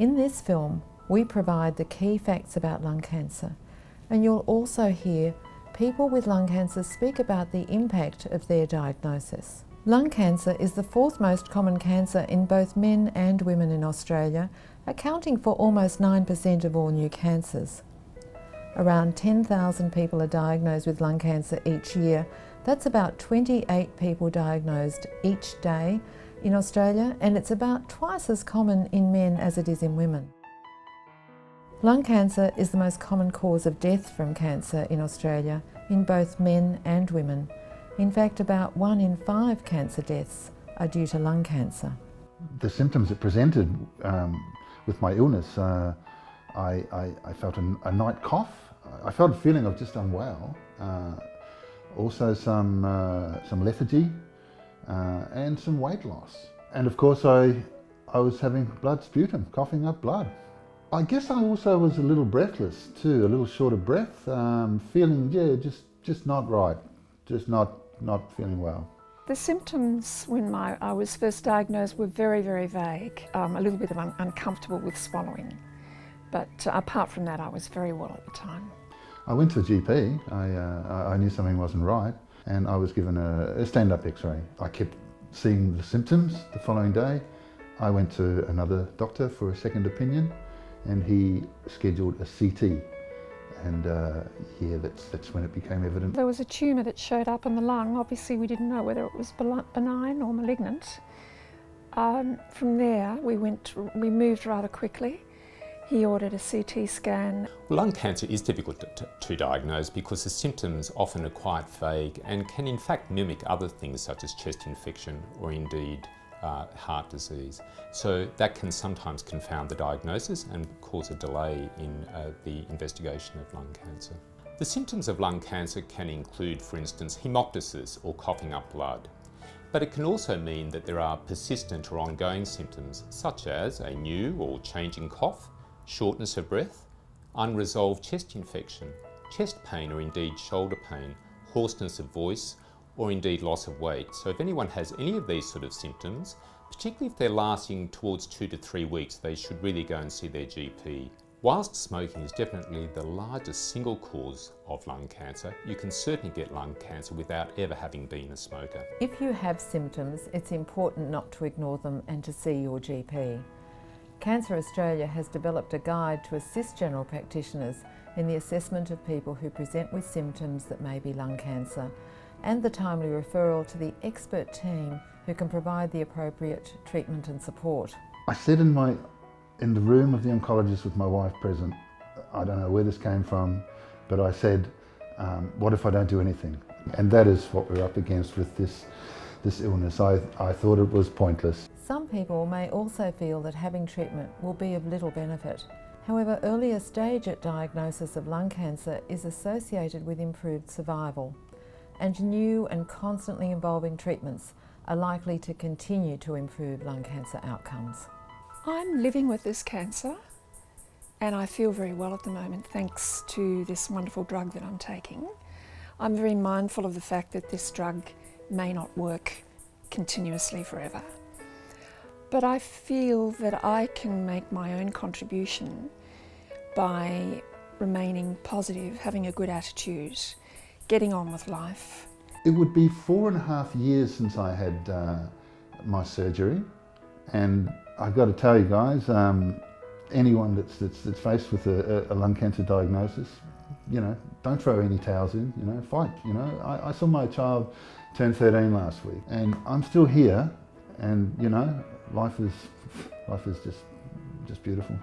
In this film, we provide the key facts about lung cancer, and you'll also hear people with lung cancer speak about the impact of their diagnosis. Lung cancer is the fourth most common cancer in both men and women in Australia, accounting for almost 9% of all new cancers. Around 10,000 people are diagnosed with lung cancer each year. That's about 28 people diagnosed each day in Australia, and it's about twice as common in men as it is in women. Lung cancer is the most common cause of death from cancer in Australia, in both men and women. In fact, about 1 in 5 cancer deaths are due to lung cancer. The symptoms that presented with my illness, I felt a night cough. I felt a feeling of just unwell. Also some lethargy and some weight loss. And of course I was having blood sputum, coughing up blood. I guess I also was a little breathless too, a little short of breath, feeling, just not right, just not feeling well. The symptoms when I was first diagnosed were very, very vague, a little bit of uncomfortable with swallowing. But apart from that, I was very well at the time. I went to a GP, I knew something wasn't right, and I was given a stand-up x-ray. I kept seeing the symptoms the following day. I went to another doctor for a second opinion, and he scheduled a CT. And that's when it became evident. There was a tumour that showed up in the lung. Obviously we didn't know whether it was benign or malignant. From there we moved rather quickly. He ordered a CT scan. Lung cancer is difficult to diagnose because the symptoms often are quite vague and can in fact mimic other things such as chest infection or indeed heart disease. So that can sometimes confound the diagnosis and cause a delay in the investigation of lung cancer. The symptoms of lung cancer can include, for instance, hemoptysis or coughing up blood. But it can also mean that there are persistent or ongoing symptoms such as a new or changing cough, shortness of breath, unresolved chest infection, chest pain or indeed shoulder pain, hoarseness of voice, or indeed loss of weight. So if anyone has any of these sort of symptoms, particularly if they're lasting towards 2 to 3 weeks, they should really go and see their GP. Whilst smoking is definitely the largest single cause of lung cancer, you can certainly get lung cancer without ever having been a smoker. If you have symptoms, it's important not to ignore them and to see your GP. Cancer Australia has developed a guide to assist general practitioners in the assessment of people who present with symptoms that may be lung cancer, and the timely referral to the expert team who can provide the appropriate treatment and support. I said in the room of the oncologist with my wife present, I don't know where this came from, but I said, what if I don't do anything? And that is what we're up against with this illness. I thought it was pointless. Some people may also feel that having treatment will be of little benefit. However, earlier stage at diagnosis of lung cancer is associated with improved survival, and new and constantly evolving treatments are likely to continue to improve lung cancer outcomes. I'm living with this cancer and I feel very well at the moment thanks to this wonderful drug that I'm taking. I'm very mindful of the fact that this drug may not work continuously forever. But I feel that I can make my own contribution by remaining positive, having a good attitude, getting on with life. It would be 4.5 years since I had my surgery, and I've got to tell you guys, anyone that's faced with a lung cancer diagnosis, don't throw any towels in, fight. I saw my child turn 13 last week, and I'm still here, and life is just beautiful.